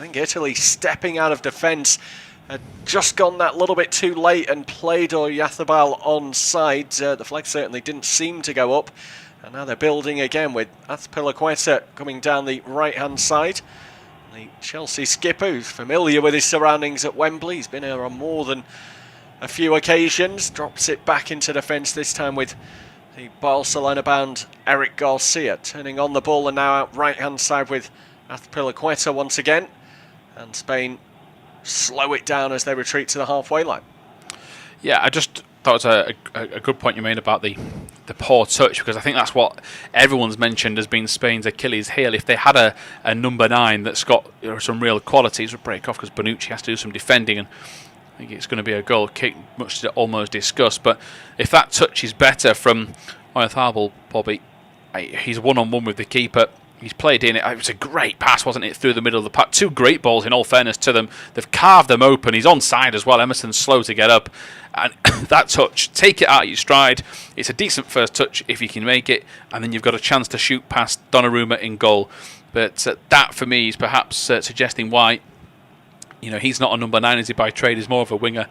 I think Italy stepping out of defence had just gone that little bit too late and played Oyarzabal onside. The flag certainly didn't seem to go up. And now they're building again with Azpilicueta coming down the right-hand side. The Chelsea skipper, who's familiar with his surroundings at Wembley. He's been here on more than a few occasions. Drops it back into defence, this time with the Barcelona-bound Eric Garcia. Turning on the ball and now out right-hand side with Azpilicueta once again. And Spain slow it down as they retreat to the halfway line. Yeah, I just thought it was a good point you made about the poor touch, because I think that's what everyone's mentioned as being Spain's Achilles heel. If they had a number 9 that's got some real qualities, would break off, because Bonucci has to do some defending, and I think it's going to be a goal kick, much to almost discuss. But if that touch is better from Oyarzabal, Bobby, he's one-on-one with the keeper. He's played in it. It was a great pass, wasn't it, through the middle of the pack. 2 great balls, in all fairness to them. They've carved them open. He's onside as well. Emerson's slow to get up. And that touch, take it out of your stride. It's a decent first touch if you can make it. And then you've got a chance to shoot past Donnarumma in goal. But that, for me, is perhaps suggesting why he's not a number 9, is he, by trade. He's more of a winger.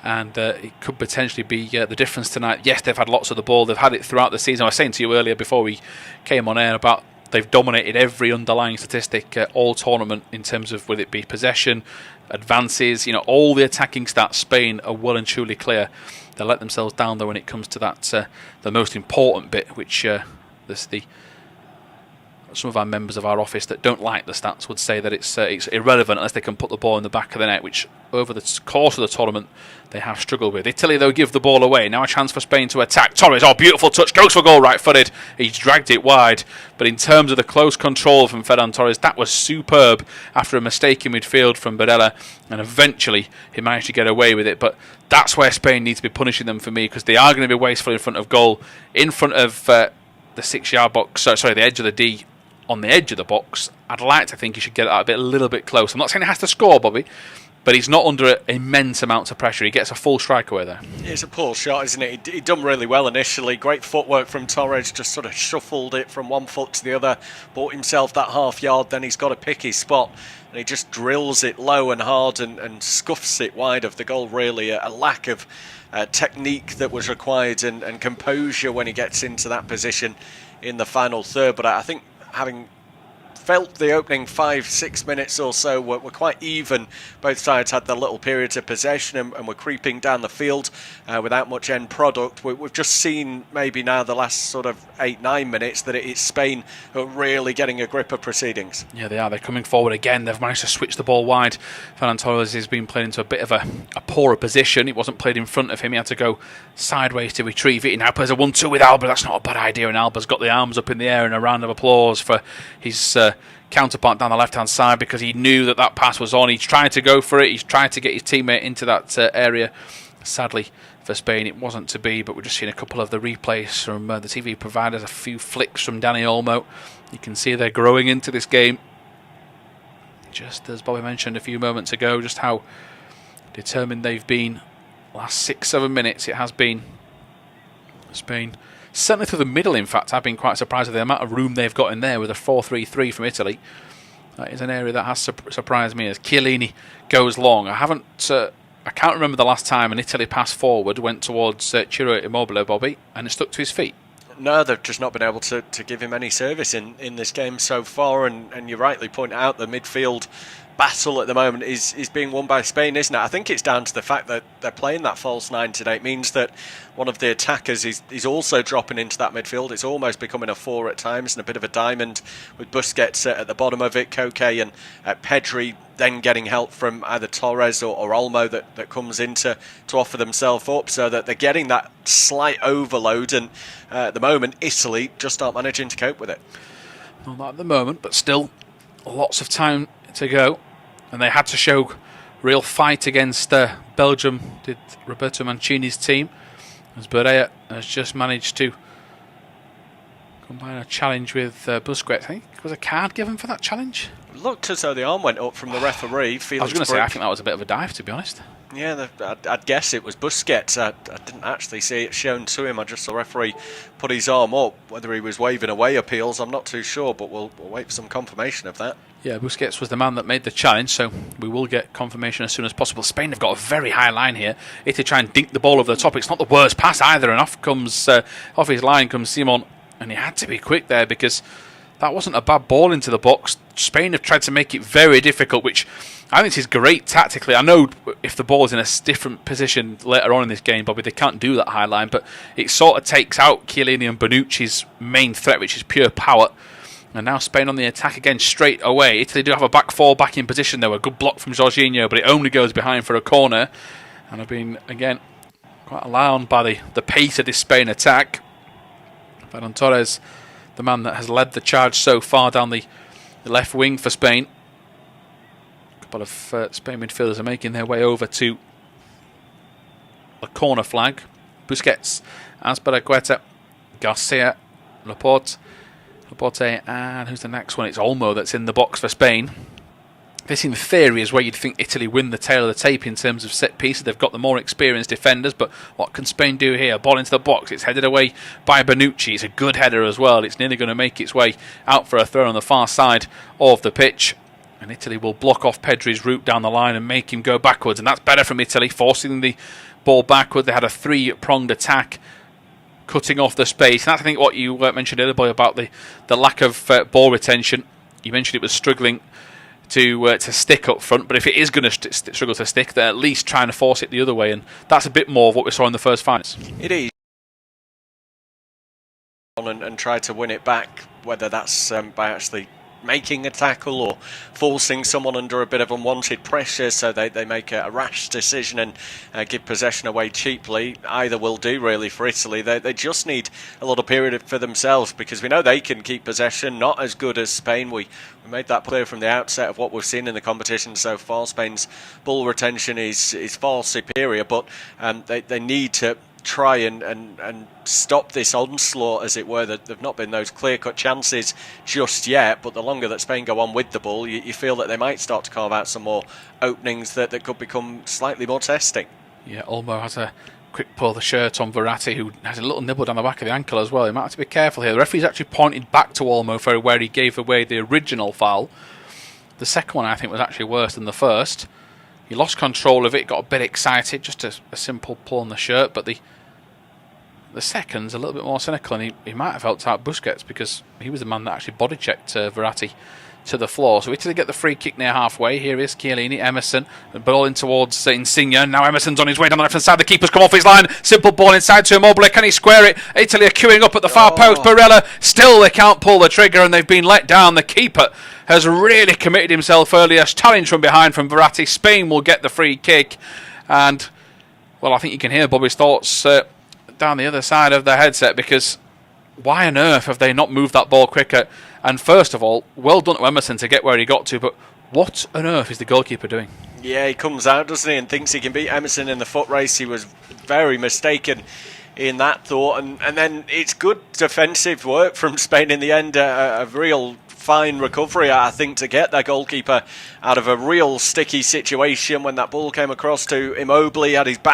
And it could potentially be the difference tonight. Yes, they've had lots of the ball. They've had it throughout the season. I was saying to you earlier before we came on air about they've dominated every underlying statistic all tournament in terms of, whether it be possession, advances, all the attacking stats. Spain are well and truly clear. They let themselves down though when it comes to that the most important bit, which some of our members of our office that don't like the stats would say that it's irrelevant unless they can put the ball in the back of the net, which over the course of the tournament they have struggled with. Italy, though, give the ball away. Now a chance for Spain to attack. Torres, beautiful touch, goes for goal, right-footed. He's dragged it wide, but in terms of the close control from Ferran Torres, that was superb after a mistake in midfield from Barella, and eventually he managed to get away with it. But that's where Spain needs to be punishing them, for me, because they are going to be wasteful in front of goal, in front of the 6-yard box, the edge of the D, on the edge of the box. I'd like to think he should get it a little bit close. I'm not saying he has to score, Bobby, but he's not under immense amounts of pressure. He gets a full strike away there. It's a poor shot, isn't it? He'd done really well initially. Great footwork from Torres, just sort of shuffled it from one foot to the other, bought himself that half yard, then he's got to pick his spot, and he just drills it low and hard and scuffs it wide of the goal, really. A lack of technique that was required and composure when he gets into that position in the final third. But I think, having felt the opening 5-6 minutes or so were quite even. Both sides had their little periods of possession and were creeping down the field without much end product. We've just seen maybe now the last sort of 8-9 minutes that it's Spain who are really getting a grip of proceedings. Yeah, they are. They're coming forward again. They've managed to switch the ball wide. Ferran Torres has been played into a bit of a poorer position. It wasn't played in front of him. He had to go sideways to retrieve it. He now plays a 1-2 with Alba. That's not a bad idea, and Alba's got the arms up in the air, and a round of applause for his counterpart down the left-hand side, because he knew that pass was on. He's trying to go for it. He's trying to get his teammate into that area. Sadly for Spain, it wasn't to be, but we're just seeing a couple of the replays from the TV providers, a few flicks from Dani Olmo. You can see they're growing into this game. Just as Bobby mentioned a few moments ago, just how determined they've been. Last 6-7 minutes it has been. Spain, certainly through the middle, in fact, I've been quite surprised at the amount of room they've got in there with a 4-3-3 from Italy. That is an area that has surprised me as Chiellini goes long. I can't remember the last time an Italy pass forward went towards Ciro Immobile, Bobby, and it stuck to his feet. No, they've just not been able to give him any service in this game so far, and you rightly point out the midfield battle at the moment is being won by Spain, isn't it? I think it's down to the fact that they're playing that false 9 today. It means that one of the attackers is also dropping into that midfield. It's almost becoming a 4 at times, and a bit of a diamond with Busquets at the bottom of it, Koke and Pedri then getting help from either Torres or Olmo that comes in to offer themselves up, so that they're getting that slight overload, and at the moment Italy just aren't managing to cope with it. Not at the moment, but still lots of time to go, and they had to show real fight against Belgium, did Roberto Mancini's team, as Berea has just managed to combine a challenge with Busquets. I think was a card given for that challenge. Looked as though the arm went up from the referee. I was going to say, I think that was a bit of a dive, to be honest. Yeah, I'd guess it was Busquets. I didn't actually see it shown to him. I just saw the referee put his arm up. Whether he was waving away appeals, I'm not too sure, but we'll wait for some confirmation of that. Yeah, Busquets was the man that made the challenge, so we will get confirmation as soon as possible. Spain have got a very high line here. Italy try and dink the ball over the top. It's not the worst pass either, and off his line comes Simon, and he had to be quick there because that wasn't a bad ball into the box. Spain have tried to make it very difficult, which I think is great tactically. I know if the ball is in a different position later on in this game, Bobby, they can't do that high line, but it sort of takes out Chiellini and Bonucci's main threat, which is pure power. And now Spain on the attack again straight away. Italy do have a back four back in position though. A good block from Jorginho, but it only goes behind for a corner. And I've been, again, quite alarmed by the pace of this Spain attack. Ferran Torres, the man that has led the charge so far down the left wing for Spain. A couple of Spain midfielders are making their way over to the corner flag. Busquets, Azpilicueta, Garcia, Laporte, and who's the next one? It's Olmo that's in the box for Spain. This, in theory, is where you'd think Italy win the tail of the tape in terms of set pieces. They've got the more experienced defenders, but what can Spain do here? Ball into the box. It's headed away by Bonucci. It's a good header as well. It's nearly going to make its way out for a throw on the far side of the pitch. And Italy will block off Pedri's route down the line and make him go backwards. And that's better from Italy, forcing the ball backward. They had a three-pronged attack, cutting off the space. And that's, I think, what you mentioned earlier, boy, about the lack of ball retention. You mentioned it was struggling to stick up front, but if it is going to struggle to stick, then at least trying to force it the other way, and that's a bit more of what we saw in the first 5 minutes. It is. And try to win it back, whether that's by actually making a tackle or forcing someone under a bit of unwanted pressure so they make a rash decision and give possession away cheaply. Either will do really for Italy. They just need a little period for themselves, because we know they can keep possession, not as good as Spain. We made that clear from the outset of what we've seen in the competition so far. Spain's ball retention is far superior, but they need to try and stop this onslaught, as it were. That there've not been those clear-cut chances just yet, but the longer that Spain go on with the ball, you feel that they might start to carve out some more openings that could become slightly more testing. Yeah, Olmo has a quick pull of the shirt on Verratti, who has a little nibble down the back of the ankle as well. He might have to be careful here. The referee's actually pointed back to Olmo for where he gave away the original foul. The second one, I think, was actually worse than the first. He lost control of it, got a bit excited, just a simple pull on the shirt, but the second's a little bit more cynical, and he might have helped out Busquets, because he was the man that actually body checked Verratti to the floor. So Italy get the free kick near halfway. Here is Chiellini, Emerson, the ball in towards Insigne. Now Emerson's on his way down the left hand side. The keeper's come off his line. Simple ball inside to Immobile. Can he square it? Italy are queuing up at the far post. Barella, still they can't pull the trigger, and they've been let down. The keeper has really committed himself earlier. Challenge from behind from Verratti. Spain will get the free kick, and well, I think you can hear Bobby's thoughts down the other side of the headset, because why on earth have they not moved that ball quicker? And first of all, well done to Emerson to get where he got to, but what on earth is the goalkeeper doing? Yeah, he comes out, doesn't he, and thinks he can beat Emerson in the foot race. He was very mistaken in that thought, and then it's good defensive work from Spain in the end. A real fine recovery, I think, to get their goalkeeper out of a real sticky situation when that ball came across to Immobile. He had his back